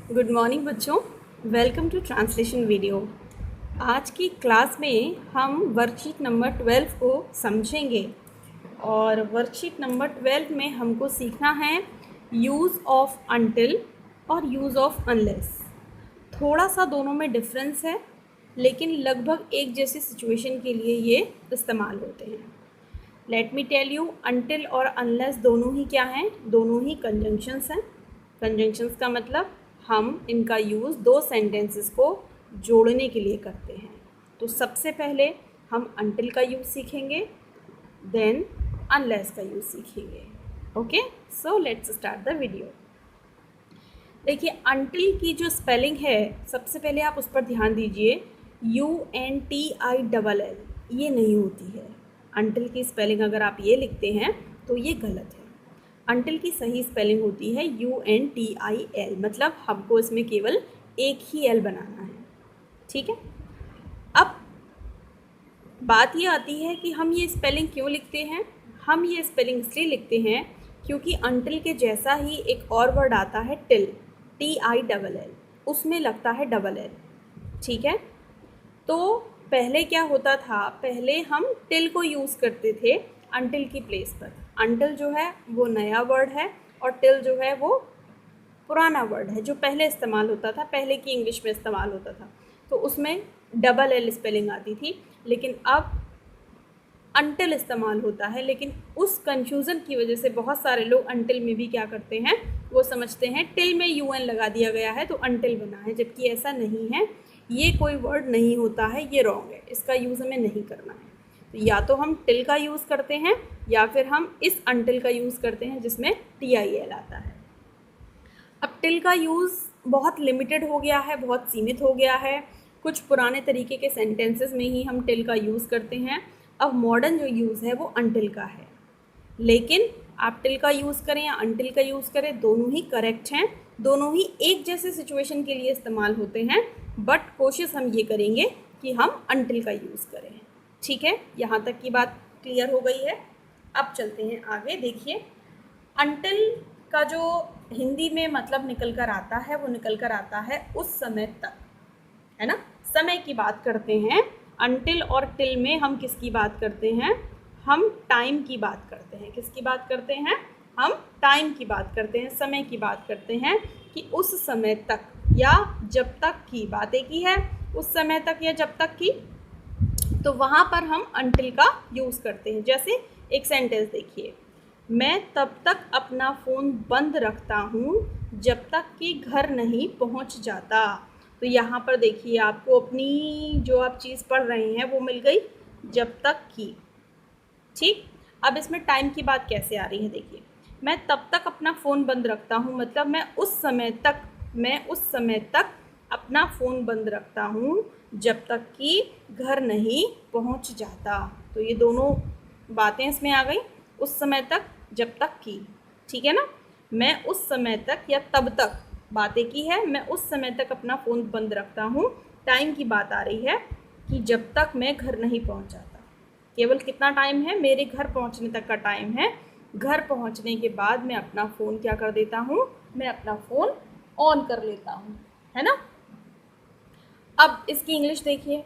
Good morning बच्चों, welcome to translation video. आज की क्लास में हम वर्कशीट नंबर 12 को समझेंगे और वर्कशीट नंबर 12 में हमको सीखना है यूज़ ऑफ अनटिल और यूज़ ऑफ अनलेस। थोड़ा सा दोनों में डिफरेंस है, लेकिन लगभग एक जैसी सिचुएशन के लिए ये इस्तेमाल होते हैं। Let me tell you, until और अनलेस दोनों ही क्या हैं? दोनों ही कंजंक्शंस हैं। कंजंक्शंस का मतलब हम इनका यूज़ दो सेंटेंसेस को जोड़ने के लिए करते हैं। तो सबसे पहले हम अनटिल का यूज़ सीखेंगे, देन अनलेस का यूज़ सीखेंगे। Okay, so let's start the video. देखिए, अनटिल की जो स्पेलिंग है, सबसे पहले आप उस पर ध्यान दीजिए। UNTILL ये नहीं होती है। अनटिल की स्पेलिंग अगर आप ये लिखते हैं तो ये गलत है। अनटिल की सही स्पेलिंग होती है UNTIL, मतलब हमको इसमें केवल एक ही एल बनाना है। ठीक है, अब बात ये आती है कि हम ये स्पेलिंग क्यों लिखते हैं। हम ये स्पेलिंग इसलिए लिखते हैं क्योंकि अनटिल के जैसा ही एक और वर्ड आता है टिल, TILL, उसमें लगता है डबल एल। ठीक है, तो पहले क्या होता था, पहले हम टिल को यूज़ करते थे अनटिल की प्लेस पर। अनटिल जो है वो नया वर्ड है और टिल जो है वो पुराना वर्ड है जो पहले इस्तेमाल होता था, पहले की इंग्लिश में इस्तेमाल होता था, तो उसमें डबल एल स्पेलिंग आती थी। लेकिन अब अनटिल इस्तेमाल होता है, लेकिन उस कन्फ्यूज़न की वजह से बहुत सारे लोग अनटिल में भी क्या करते हैं, वो समझते हैं टिल में UN लगा दिया गया है तो अनटिल बना है, जबकि ऐसा नहीं है। ये कोई वर्ड नहीं होता है, ये रॉन्ग है, इसका यूज़ हमें नहीं करना है। तो या तो हम टिल का यूज़ करते हैं या फिर हम इस अनटिल का यूज़ करते हैं जिसमें TIL आता है। अब टिल का यूज़ बहुत लिमिटेड हो गया है, बहुत सीमित हो गया है। कुछ पुराने तरीके के सेंटेंसेस में ही हम टिल का यूज़ करते हैं। अब मॉडर्न जो यूज़ है वो अनटिल का है, लेकिन आप टिल का यूज़ करें या अनटिल का यूज़ करें, दोनों ही करेक्ट हैं, दोनों ही एक जैसे सिचुएशन के लिए इस्तेमाल होते हैं। बट कोशिश हम ये करेंगे कि हम अनटिल का यूज़ करें। ठीक है, यहाँ तक की बात क्लियर हो गई है। अब चलते हैं आगे। देखिए, अनटिल का जो हिंदी में मतलब निकल कर आता है वो निकल कर आता है उस समय तक, है ना। समय की बात करते हैं। अनटिल और टिल में हम किसकी बात करते हैं? हम टाइम की बात करते हैं। किसकी बात करते हैं? हम टाइम की बात करते हैं, समय की बात करते हैं कि उस समय तक या जब तक की बात एक ही है, उस समय तक या जब तक की, तो वहाँ पर हम अनटिल का यूज़ करते हैं। जैसे एक सेंटेंस देखिए, मैं तब तक अपना फ़ोन बंद रखता हूँ जब तक कि घर नहीं पहुँच जाता। तो यहाँ पर देखिए, आपको अपनी जो आप चीज़ पढ़ रहे हैं वो मिल गई, जब तक की। ठीक, अब इसमें टाइम की बात कैसे आ रही है? देखिए, मैं तब तक अपना फ़ोन बंद रखता हूँ, मतलब मैं उस समय तक अपना फ़ोन बंद रखता हूँ जब तक कि घर नहीं पहुँच जाता। तो ये दोनों बातें इसमें आ गई, उस समय तक, जब तक की। ठीक है ना, मैं उस समय तक या तब तक बात एक ही है, मैं उस समय तक अपना फ़ोन बंद रखता हूँ। टाइम की बात आ रही है कि जब तक मैं घर नहीं पहुँच जाता। केवल कितना टाइम है? मेरे घर पहुँचने तक का टाइम है। घर पहुँचने के बाद मैं अपना फ़ोन क्या कर देता हूँ? मैं अपना फ़ोन ऑन कर लेता हूँ, है ना। अब इसकी इंग्लिश देखिए,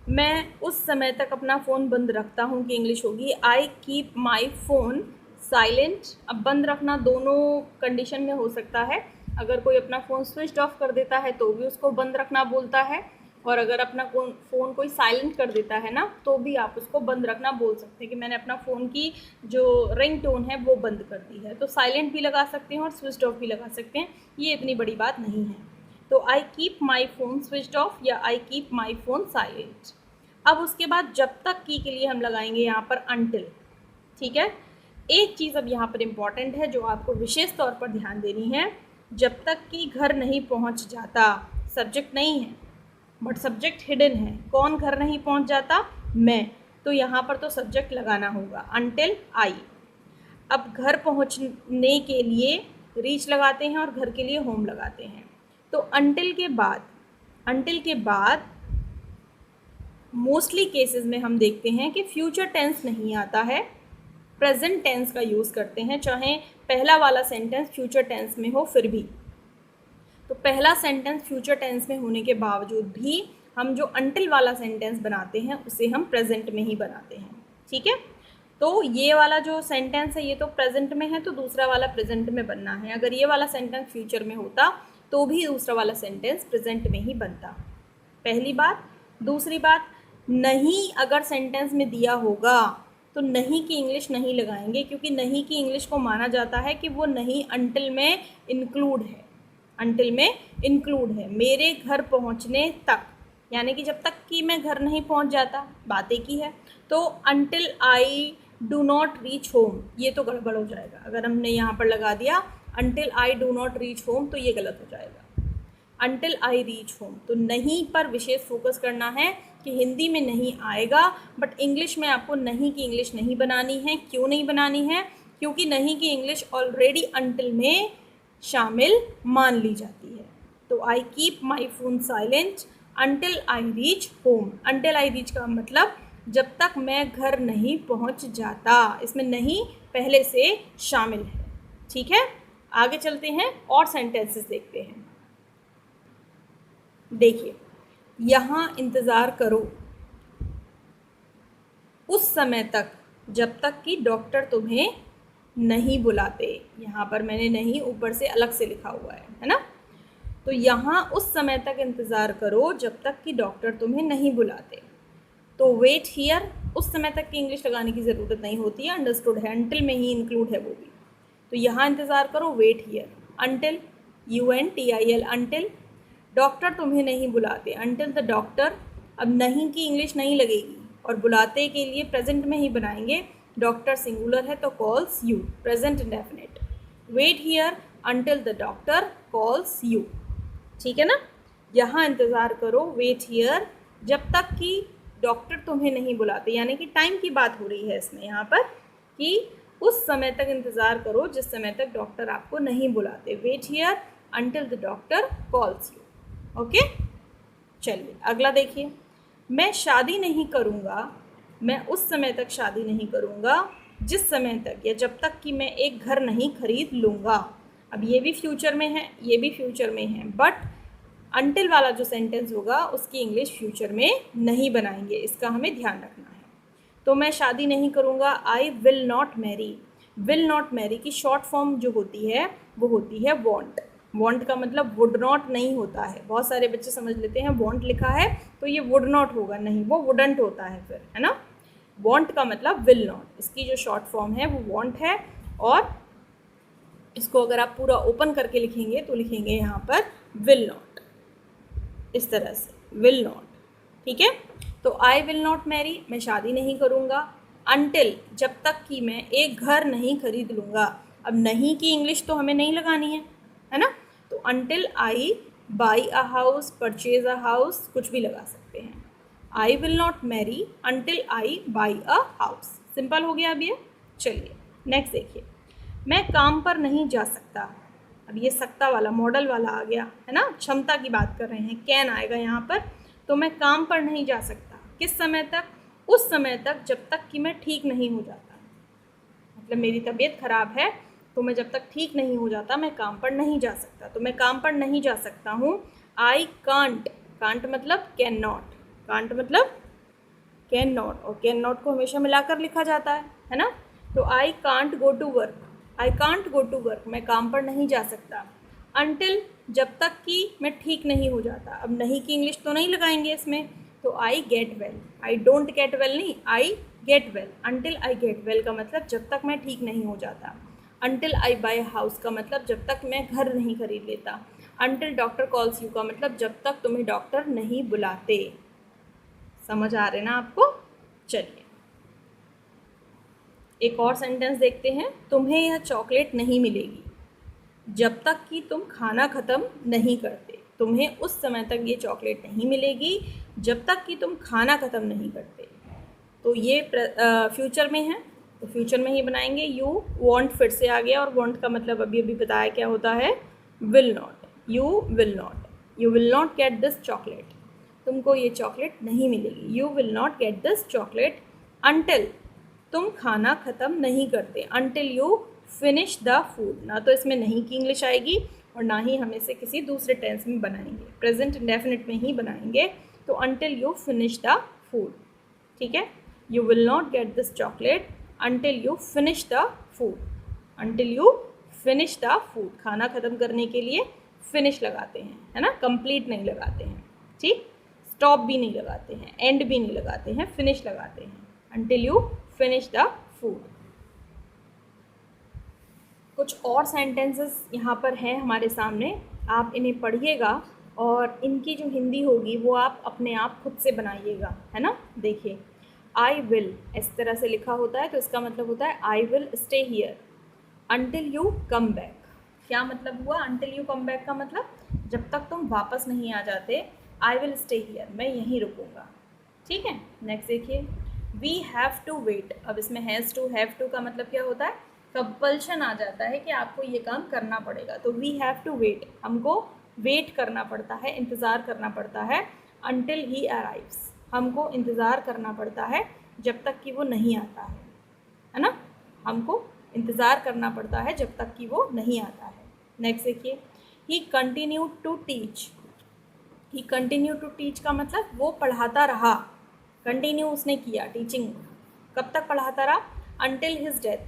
मैं उस समय तक अपना फ़ोन बंद रखता हूँ की इंग्लिश होगी आई कीप माई फ़ोन साइलेंट। अब बंद रखना दोनों कंडीशन में हो सकता है। अगर कोई अपना फ़ोन स्विच ऑफ कर देता है तो भी उसको बंद रखना बोलता है, और अगर अपना फ़ोन कोई साइलेंट कर देता है ना, तो भी आप उसको बंद रखना बोल सकते हैं कि मैंने अपना फ़ोन की जो रिंग टोन है वो बंद कर दी है। तो साइलेंट भी लगा सकते हैं और स्विच ऑफ भी लगा सकते हैं, ये इतनी बड़ी बात नहीं है। तो I keep my phone switch off या I keep my phone silent. अब उसके बाद जब तक की के लिए हम लगाएंगे यहाँ पर अनटिल। ठीक है, एक चीज़ अब यहाँ पर इम्पॉर्टेंट है जो आपको विशेष तौर पर ध्यान देनी है। जब तक कि घर नहीं पहुँच जाता, सब्जेक्ट नहीं है बट सब्जेक्ट हिडन है। कौन घर नहीं पहुँच जाता? मैं। तो यहाँ पर तो सब्जेक्ट लगाना होगा, अनटिल आई। अब घर पहुँचने के लिए रीच लगाते हैं और घर के लिए होम लगाते हैं। तो अनटिल के बाद मोस्टली केसेस में हम देखते हैं कि फ्यूचर टेंस नहीं आता है, प्रेजेंट टेंस का यूज़ करते हैं, चाहे पहला वाला सेंटेंस फ्यूचर टेंस में हो फिर भी। तो पहला सेंटेंस फ्यूचर टेंस में होने के बावजूद भी हम जो अंटिल वाला सेंटेंस बनाते हैं उसे हम प्रेजेंट में ही बनाते हैं, ठीक है। तो ये वाला जो सेंटेंस है ये तो प्रेजेंट में है, तो दूसरा वाला प्रेजेंट में बनना है। अगर ये वाला सेंटेंस फ्यूचर में होता तो भी दूसरा वाला सेंटेंस प्रेजेंट में ही बनता, पहली बात। दूसरी बात, नहीं अगर सेंटेंस में दिया होगा तो नहीं की इंग्लिश नहीं लगाएंगे, क्योंकि नहीं की इंग्लिश को माना जाता है कि वो नहीं अंटिल में इंक्लूड है, अंटिल में इंक्लूड है। मेरे घर पहुंचने तक, यानी कि जब तक कि मैं घर नहीं पहुंच जाता, बात एक ही है। तो until I do not reach home, ये तो गड़बड़ हो जाएगा। अगर हमने यहाँ पर लगा दिया until I do not reach home तो ये गलत हो जाएगा। अंटिल आई रीच होम, तो नहीं पर विशेष फोकस करना है कि हिंदी में नहीं आएगा, बट इंग्लिश में आपको नहीं की इंग्लिश नहीं बनानी है। क्यों नहीं बनानी है? क्योंकि नहीं की इंग्लिश ऑलरेडी अंटिल में शामिल मान ली जाती है। तो I keep my phone silent until I reach home. Until I reach का मतलब जब तक मैं घर नहीं पहुंच जाता, इसमें नहीं पहले से शामिल है, ठीक है। आगे चलते हैं और सेंटेंसेस देखते हैं। देखिए, यहाँ इंतज़ार करो उस समय तक जब तक कि डॉक्टर तुम्हें नहीं बुलाते। यहाँ पर मैंने नहीं ऊपर से अलग से लिखा हुआ है ना। तो यहाँ उस समय तक इंतज़ार करो जब तक कि डॉक्टर तुम्हें नहीं बुलाते। तो वेट हियर, उस समय तक की इंग्लिश लगाने की ज़रूरत नहीं होती है, अंडरस्टूड है, अंटिल में ही इंक्लूड है वो भी। तो यहाँ इंतज़ार करो, wait here, until, UNTIL, until. Doctor तुम्हें नहीं बुलाते, अंटिल द डॉक्टर। अब नहीं की इंग्लिश नहीं लगेगी और बुलाते के लिए प्रेजेंट में ही बनाएंगे। डॉक्टर सिंगुलर है तो calls you, present indefinite. Wait here until the doctor calls you, ठीक है ना। यहाँ इंतज़ार करो, वेट हियर, जब तक कि डॉक्टर तुम्हें नहीं बुलाते, यानी कि टाइम की बात हो रही है इसमें यहाँ पर कि उस समय तक इंतज़ार करो जिस समय तक डॉक्टर आपको नहीं बुलाते। Wait here until the doctor calls you, okay. चलिए अगला देखिए, मैं शादी नहीं करूँगा, मैं उस समय तक शादी नहीं करूँगा जिस समय तक या जब तक कि मैं एक घर नहीं खरीद लूँगा। अब ये भी फ्यूचर में है, ये भी फ्यूचर में है, बट अंटिल वाला जो सेंटेंस होगा उसकी इंग्लिश फ्यूचर में नहीं बनाएंगे, इसका हमें ध्यान रखना है। तो मैं शादी नहीं करूँगा, I will not marry. Will not marry की शॉर्ट फॉर्म जो होती है वो होती है वॉन्ट। वॉन्ट का मतलब वुड नॉट नहीं होता है, बहुत सारे बच्चे समझ लेते हैं वॉन्ट लिखा है तो ये वुड नॉट होगा, नहीं, वो वुडंट होता है फिर, है ना। वॉन्ट का मतलब विल नॉट, इसकी जो शॉर्ट फॉर्म है वो वॉन्ट है। और इसको अगर आप पूरा ओपन करके लिखेंगे तो लिखेंगे यहाँ पर विल नॉट, इस तरह से विल नॉट, ठीक है। तो आई विल नॉट मैरी, मैं शादी नहीं करूँगा, अंटिल जब तक कि मैं एक घर नहीं खरीद लूँगा। अब नहीं की इंग्लिश तो हमें नहीं लगानी है ना। तो until I by a house, purchase a house, कुछ भी लगा सकते हैं। I will not marry until I by a house, simple हो गया अब ये। चलिए नेक्स्ट देखिए, मैं काम पर नहीं जा सकता। अब ये सकता वाला मॉडल वाला आ गया है ना, क्षमता की बात कर रहे हैं, कैन आएगा यहाँ पर। तो मैं काम पर नहीं जा सकता किस समय तक? उस समय तक जब तक कि मैं ठीक नहीं हो जाता, मतलब मेरी तबीयत खराब है तो मैं जब तक ठीक नहीं हो जाता मैं काम पर नहीं जा सकता। तो मैं काम पर नहीं जा सकता हूँ। आई कांट, कांट मतलब कैन नॉट, कांट मतलब कैन नॉट, और कैन नॉट को हमेशा मिलाकर लिखा जाता है ना। तो I can't go to work, I can't go to work, मैं काम पर नहीं जा सकता अंटिल जब तक कि मैं ठीक नहीं हो जाता। अब नहीं की इंग्लिश तो नहीं लगाएंगे इसमें, तो I get well, I don't get well नहीं, I get well. Until I get well का मतलब जब तक मैं ठीक नहीं हो जाता। अंटिल आई बाय हाउस का मतलब जब तक मैं घर नहीं खरीद लेता। अंटिल डॉक्टर कॉल्स यू का मतलब जब तक तुम्हें डॉक्टर नहीं बुलाते। समझ आ रहे ना आपको? चलिए एक और सेंटेंस देखते हैं, तुम्हें यह चॉकलेट नहीं मिलेगी जब तक कि तुम खाना ख़त्म नहीं करते। तुम्हें उस समय तक ये चॉकलेट नहीं मिलेगी जब तक कि तुम खाना ख़त्म नहीं करते। तो ये फ्यूचर में है तो फ्यूचर में ही बनाएंगे। यू वॉन्ट फिर से आ गया, और वॉन्ट का मतलब अभी अभी बताया क्या होता है, will not. You will not, you will not get this chocolate, तुमको ये चॉकलेट नहीं मिलेगी। You will not get this chocolate until, तुम खाना ख़त्म नहीं करते, until you finish the food. ना तो इसमें नहीं की इंग्लिश आएगी और ना ही हम इसे किसी दूसरे टेंस में बनाएंगे, प्रेजेंट इंडेफिनिट में ही बनाएंगे। तो until you finish the food, ठीक है, you will not get this chocolate until you finish the food, until you finish the food, खाना ख़त्म करने के लिए finish लगाते हैं, है ना, complete नहीं लगाते हैं, ठीक, स्टॉप भी नहीं लगाते हैं, एंड भी नहीं लगाते हैं, फिनिश लगाते हैं, until you finish the food। कुछ और सेंटेंसेस यहाँ पर हैं हमारे सामने, आप इन्हें पढ़िएगा और इनकी जो हिंदी होगी वो आप अपने आप खुद से बनाइएगा, है ना। देखिए, आई विल इस तरह से लिखा होता है तो इसका मतलब होता है I will stay here until you come back। क्या मतलब हुआ until you come back का मतलब, जब तक तुम वापस नहीं आ जाते, I will stay here, मैं यहीं रुकूंगा, ठीक है। नेक्स्ट देखिए, we have to wait। अब इसमें has to have to का मतलब क्या होता है, कंपल्शन आ जाता है कि आपको ये काम करना पड़ेगा। तो we have to wait, हमको वेट करना पड़ता है, इंतज़ार करना पड़ता है, until he arrives, हमको इंतज़ार करना पड़ता है जब तक कि वो नहीं आता है ना, हमको इंतज़ार करना पड़ता है जब तक कि वो नहीं आता है। नेक्स्ट देखिए, he continue to teach. He continue to teach का मतलब वो पढ़ाता रहा, कंटिन्यू उसने किया टीचिंग, कब तक पढ़ाता रहा, अनटिल हिज डेथ,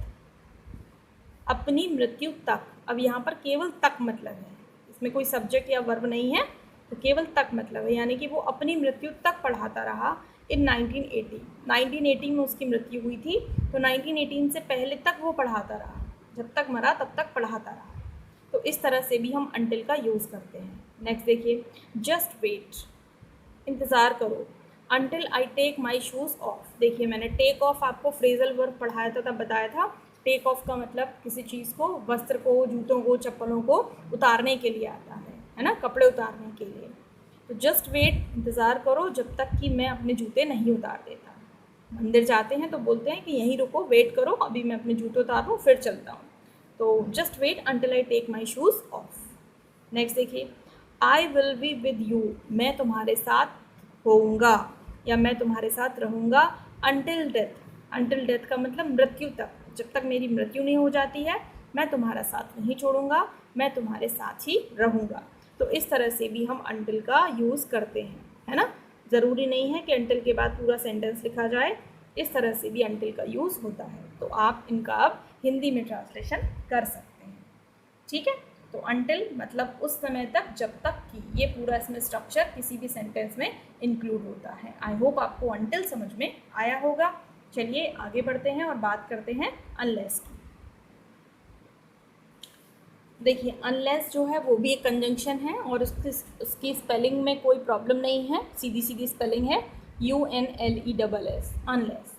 अपनी मृत्यु तक। अब यहाँ पर केवल तक मतलब है, इसमें कोई सब्जेक्ट या वर्ब नहीं है, तो केवल तक मतलब है, यानी कि वो अपनी मृत्यु तक पढ़ाता रहा। इन 1980 में उसकी मृत्यु हुई थी, तो 1918 से पहले तक वो पढ़ाता रहा, जब तक मरा तब तक पढ़ाता रहा। तो इस तरह से भी हम until का यूज़ करते हैं। नेक्स्ट देखिए, जस्ट वेट, इंतज़ार करो, until I take my shoes off। देखिए, मैंने टेक ऑफ आपको फ्रेजल वर्ब पढ़ाया था, तब बताया था टेक ऑफ का मतलब किसी चीज़ को, वस्त्र को, जूतों को, चप्पलों को उतारने के लिए आता है ना, कपड़े उतारने के लिए। तो जस्ट वेट, इंतज़ार करो जब तक कि मैं अपने जूते नहीं उतार देता। मंदिर जाते हैं तो बोलते हैं कि यहीं रुको, वेट करो, अभी मैं अपने जूते उतार लूँ फिर चलता हूँ। तो just wait until I take my shoes off. Next देखिए, I will be with you, मैं तुम्हारे साथ होऊंगा या मैं तुम्हारे साथ रहूँगा, अंटिल डेथ। अंटिल डेथ का मतलब मृत्यु तक, जब तक मेरी मृत्यु नहीं हो जाती है मैं तुम्हारा साथ नहीं छोड़ूंगा, मैं तुम्हारे साथ ही रहूँगा। तो इस तरह से भी हम until का यूज़ करते हैं, है ना। ज़रूरी नहीं है कि until के बाद पूरा सेंटेंस लिखा जाए, इस तरह से भी until का यूज़ होता है। तो आप इनका अब हिंदी में ट्रांसलेशन कर सकते हैं, ठीक है। तो until मतलब उस समय तक, जब तक कि, ये पूरा इसमें स्ट्रक्चर किसी भी सेंटेंस में इंक्लूड होता है। आई होप आपको until समझ में आया होगा। चलिए आगे बढ़ते हैं और बात करते हैं अनलेस की। देखिए, अनलेस जो है वो भी एक कंजंक्शन है और उसकी स्पेलिंग में कोई प्रॉब्लम नहीं है, सीधी सीधी स्पेलिंग है UNLESS, अनलेस।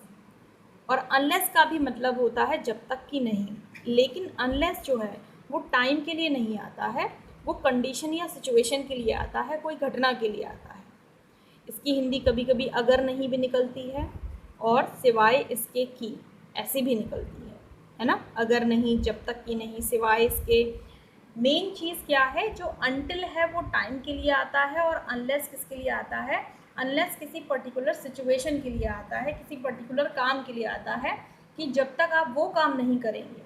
और अनलेस का भी मतलब होता है जब तक कि नहीं, लेकिन अनलेस जो है वो टाइम के लिए नहीं आता है, वो कंडीशन या सिचुएशन के लिए आता है, कोई घटना के लिए आता है। इसकी हिंदी कभी कभी अगर नहीं भी निकलती है और सिवाय इसके की ऐसी भी निकलती है ना। अगर नहीं, जब तक कि नहीं, सिवाय इसके। मेन चीज़ क्या है, जो until है वो टाइम के लिए आता है और unless किसके लिए आता है, unless किसी पर्टिकुलर सिचुएशन के लिए आता है, किसी पर्टिकुलर काम के लिए आता है, कि जब तक आप वो काम नहीं करेंगे,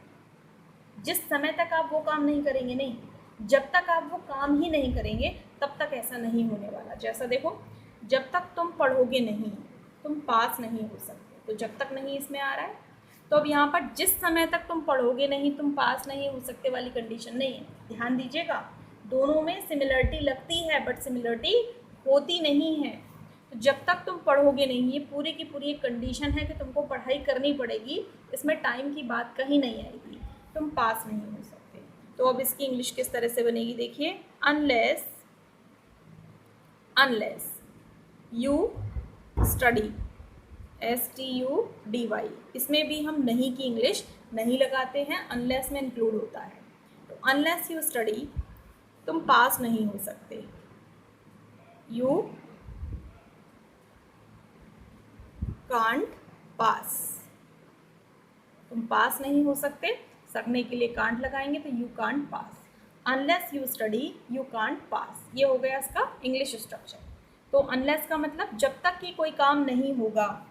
जिस समय तक आप वो काम नहीं करेंगे, नहीं, जब तक आप वो काम ही नहीं करेंगे तब तक ऐसा नहीं होने वाला। जैसा देखो, जब तक तुम पढ़ोगे नहीं तुम पास नहीं हो सकते, तो जब तक नहीं इसमें आ रहा है। तो अब यहाँ पर जिस समय तक तुम पढ़ोगे नहीं तुम पास नहीं हो सकते वाली कंडीशन नहीं है, ध्यान दीजिएगा। दोनों में सिमिलरिटी लगती है बट सिमिलरिटी होती नहीं है। तो जब तक तुम पढ़ोगे नहीं, ये पूरी की पूरी एक कंडीशन है कि तुमको पढ़ाई करनी पड़ेगी, इसमें टाइम की बात कहीं नहीं आएगी, तुम पास नहीं हो सकते। तो अब इसकी इंग्लिश किस तरह से बनेगी, देखिए, अनलेस यू स्टडी, STUDY, इसमें भी हम नहीं की इंग्लिश नहीं लगाते हैं, अनलेस में इंक्लूड होता है। तो अनलेस यू स्टडी, तुम पास नहीं हो सकते, यू कांट पास, तुम पास नहीं हो सकते, सकने के लिए कांट लगाएंगे तो you can't pass. Unless you study you can't pass, ये हो गया इसका इंग्लिश स्ट्रक्चर। तो अनलेस का मतलब जब तक कि कोई काम नहीं होगा,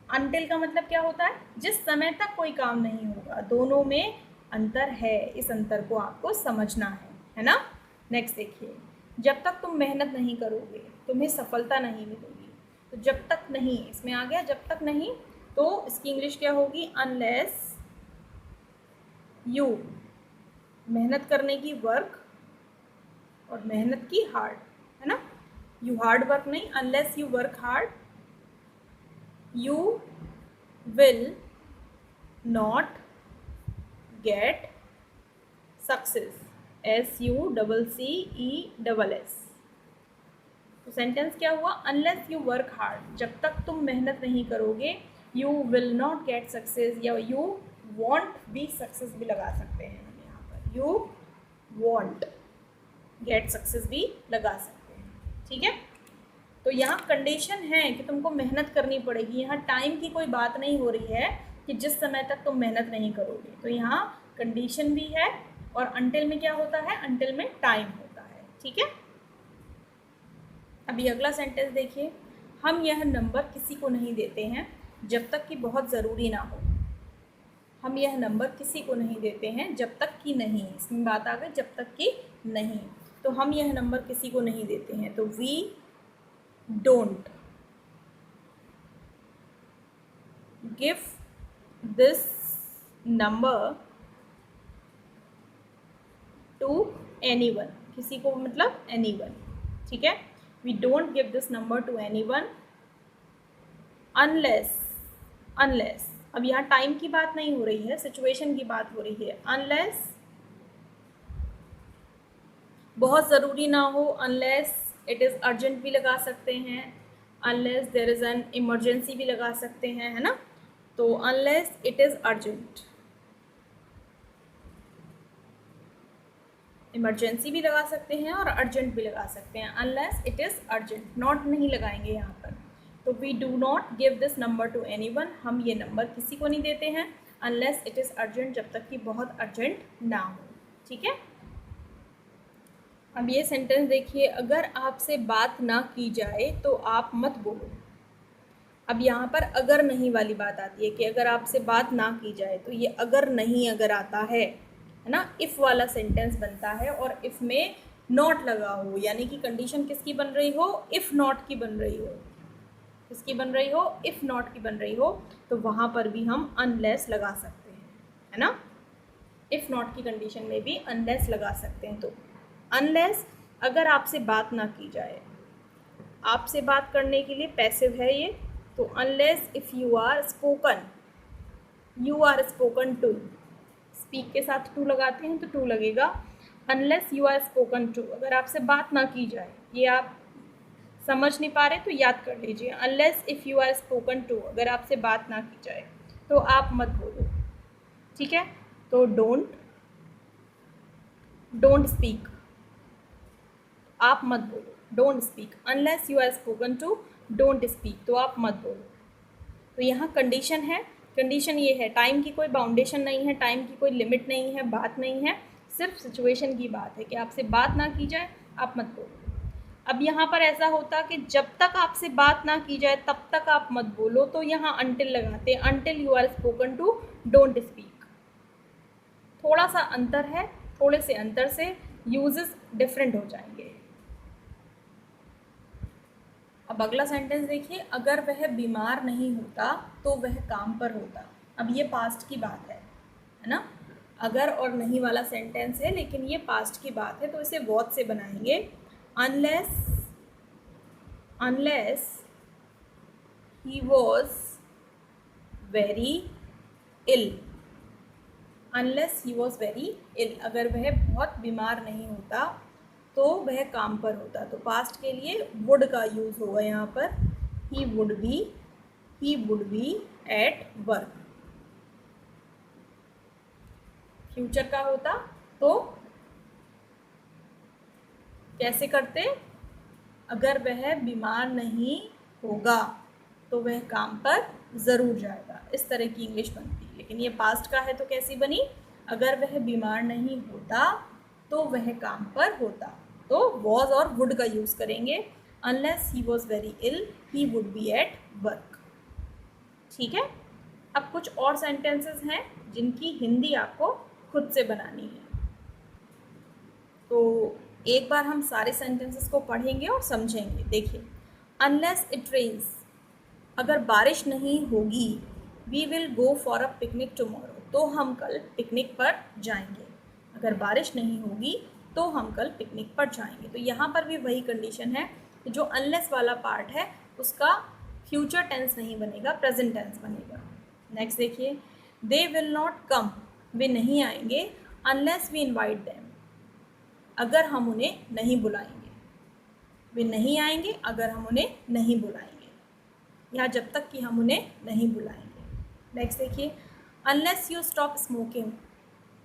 अनटिल का मतलब क्या होता है, जिस समय तक कोई काम नहीं होगा। दोनों में अंतर है, इस अंतर को आपको समझना है है ना। नेक्स्ट देखिए, जब तक तुम मेहनत नहीं करोगे तुम्हें सफलता नहीं मिलेगी। तो जब तक नहीं, इसमें आ गया जब तक नहीं, तो इसकी इंग्लिश क्या होगी, अनलेस यू, मेहनत करने की वर्क और मेहनत की हार्ड, है ना। यू हार्ड वर्क नहीं, unless you work hard you will not get success, SUCCESS। तो सेंटेंस क्या हुआ, अनलेस यू वर्क हार्ड, जब तक तुम मेहनत नहीं करोगे, you will not get success, या यू वॉन्ट बी सक्सेस भी लगा सकते हैं हम यहाँ पर, यू वॉन्ट गेट सक्सेस भी लगा सकते हैं, ठीक है। तो यहाँ कंडीशन है कि तुमको मेहनत करनी पड़ेगी, यहाँ टाइम की कोई बात नहीं हो रही है कि जिस समय तक तुम मेहनत नहीं करोगे। तो यहाँ कंडीशन भी है, और अंटिल में क्या होता है, अंटिल में टाइम होता है, ठीक है। अभी अगला सेंटेंस देखिए, हम यह नंबर किसी को नहीं देते हैं जब तक कि बहुत ज़रूरी ना हो। हम यह नंबर किसी को नहीं देते हैं जब तक कि नहीं, इसमें बात आ गई जब तक कि नहीं। तो हम यह नंबर किसी को नहीं देते हैं, तो we don't give this number to anyone, किसी को मतलब एनीवन, ठीक है। We don't give this number to anyone unless, unless, अब यहाँ टाइम की बात नहीं हो रही है, सिचुएशन की बात हो रही है। अनलेस बहुत ज़रूरी ना हो, अनलेस इट इज़ अर्जेंट भी लगा सकते हैं, unless there is an emergency भी लगा सकते हैं, है ना। तो unless it is urgent, emergency भी लगा सकते हैं और अर्जेंट भी लगा सकते हैं। Unless it is urgent, not नहीं लगाएंगे यहाँ पर। तो we do not give this number to anyone, हम ये नंबर किसी को नहीं देते हैं अनलेस इट इज़ अर्जेंट, जब तक कि बहुत अर्जेंट ना हो, ठीक है। अब ये सेंटेंस देखिए, अगर आपसे बात ना की जाए तो आप मत बोलो। अब यहाँ पर अगर नहीं वाली बात आती है कि अगर आपसे बात ना की जाए, तो ये अगर नहीं अगर आता है ना, इफ़ वाला सेंटेंस बनता है, और इफ़ में नॉट लगा हो, यानी कि कंडीशन किसकी बन रही हो, इफ़ नॉट की बन रही हो, किसकी बन रही हो, इफ़ नॉट की बन रही हो, तो वहाँ पर भी हम अनलेस लगा सकते हैं, है ना। इफ़ नॉट की कंडीशन में भी अनलेस लगा सकते हैं। तो अनलेस, अगर आपसे बात ना की जाए, आपसे बात करने के लिए पैसिव है ये, तो unless if you are spoken, you are spoken to, speak के साथ टू लगाते हैं तो टू लगेगा। Unless you are spoken to, अगर आपसे बात ना की जाए, ये आप समझ नहीं पा रहे तो याद कर लीजिए, unless if you are spoken to, अगर आपसे बात ना की जाए तो आप मत बोलो, ठीक है। तो डोंट, डोंट स्पीक, आप मत बोलो, don't speak, unless you are spoken to, don't speak, तो आप मत बोलो। तो यहाँ कंडीशन है, कंडीशन ये है, टाइम की कोई बाउंडेशन नहीं है, टाइम की कोई लिमिट नहीं है, बात नहीं है, सिर्फ सिचुएशन की बात है कि आपसे बात ना की जाए, आप मत बोलो। अब यहाँ पर ऐसा होता कि जब तक आपसे बात ना की जाए तब तक आप मत बोलो, तो यहाँ अंटिल लगाते हैं, until you are spoken to, don't speak. थोड़ा सा अंतर है, थोड़े से अंतर से यूजेस डिफरेंट हो जाएंगे। अब अगला सेंटेंस देखिए, अगर वह बीमार नहीं होता तो वह काम पर होता। अब ये पास्ट की बात है ना, अगर और नहीं वाला सेंटेंस है, लेकिन ये पास्ट की बात है, तो इसे वॉट से बनाएंगे। Unless, unless he was very ill, unless he was very ill, अगर वह बहुत बीमार नहीं होता तो वह काम पर होता। तो पास्ट के लिए वुड का यूज़ होगा यहाँ पर, ही would be at work. Future का होता तो कैसे करते, अगर वह बीमार नहीं होगा तो वह काम पर ज़रूर जाएगा, इस तरह की इंग्लिश बनती है। लेकिन ये पास्ट का है तो कैसी बनी, अगर वह बीमार नहीं होता तो वह काम पर होता, तो वॉज और वुड का यूज़ करेंगे। Unless he was very ill he would be at work, ठीक है। अब कुछ और सेंटेंसेस हैं जिनकी हिंदी आपको खुद से बनानी है। तो एक बार हम सारे सेंटेंसेस को पढ़ेंगे और समझेंगे। देखिए, अनलेस इट रेन्स, अगर बारिश नहीं होगी, we will go for a picnic tomorrow, तो हम कल पिकनिक पर जाएंगे। अगर बारिश नहीं होगी तो हम कल पिकनिक पर जाएंगे। तो यहाँ पर भी वही कंडीशन है कि जो अनलेस वाला पार्ट है उसका फ्यूचर टेंस नहीं बनेगा, प्रेजेंट टेंस बनेगा। नेक्स्ट देखिए, दे विल नॉट कम, वे नहीं आएंगे, अनलेस वी इन्वाइट देम, अगर हम उन्हें नहीं बुलाएंगे। वे नहीं आएंगे अगर हम उन्हें नहीं बुलाएंगे, या जब तक कि हम उन्हें नहीं बुलाएंगे। नेक्स्ट देखिए, अनलेस यू स्टॉप स्मोकिंग,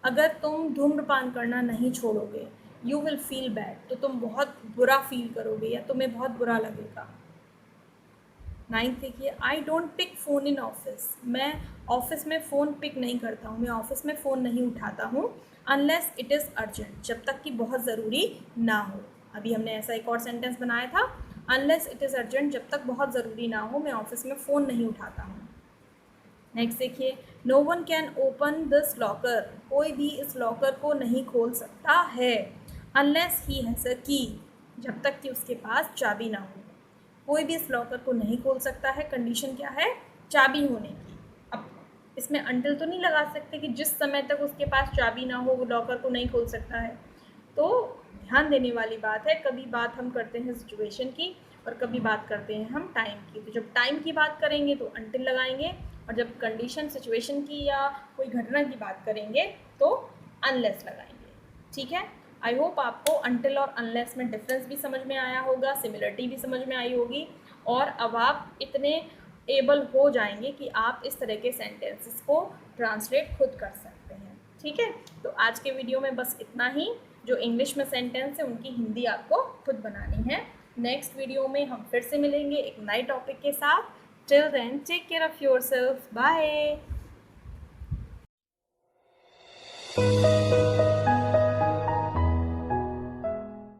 अगर तुम धूम्रपान करना नहीं छोड़ोगे, यू विल फील बैड, तो तुम बहुत बुरा फील करोगे या तुम्हें बहुत बुरा लगेगा। नाइन्थ देखिए, I don't pick phone in office, मैं ऑफिस में फ़ोन पिक नहीं करता हूँ, मैं ऑफिस में फ़ोन नहीं उठाता हूँ, अनलेस इट इज़ अर्जेंट, जब तक कि बहुत ज़रूरी ना हो। अभी हमने ऐसा एक और सेंटेंस बनाया था, अनलेस इट इज़ अर्जेंट, जब तक बहुत ज़रूरी ना हो मैं ऑफिस में फ़ोन नहीं उठाता हूँ। नेक्स्ट देखिए, no one can open this locker, कोई भी इस लॉकर को नहीं खोल सकता है, अनलेस ही हैज़ अ की, जब तक कि उसके पास चाबी ना हो। कोई भी इस लॉकर को नहीं खोल सकता है, कंडीशन क्या है, चाबी होने की। अब इसमें अंटिल तो नहीं लगा सकते कि जिस समय तक उसके पास चाबी ना हो वो लॉकर को नहीं खोल सकता है। तो ध्यान देने वाली बात है, कभी बात हम करते हैं सिचुएशन की और कभी बात करते हैं हम टाइम की। तो जब टाइम की बात करेंगे तो अंटिल लगाएंगे, और जब कंडीशन सिचुएशन की या कोई घटना की बात करेंगे तो अनलेस लगाएंगे। ठीक है, आई होप आपको अंटिल और अनलेस में डिफरेंस भी समझ में आया होगा, सिमिलरिटी भी समझ में आई होगी, और अब आप इतने एबल हो जाएंगे कि आप इस तरह के सेंटेंसेस को ट्रांसलेट खुद कर सकते हैं। ठीक है, तो आज के वीडियो में बस इतना ही। जो इंग्लिश में सेंटेंस है उनकी हिंदी आपको खुद बनानी है। नेक्स्ट वीडियो में हम फिर से मिलेंगे एक नए टॉपिक के साथ। Till then, take care of yourself, bye.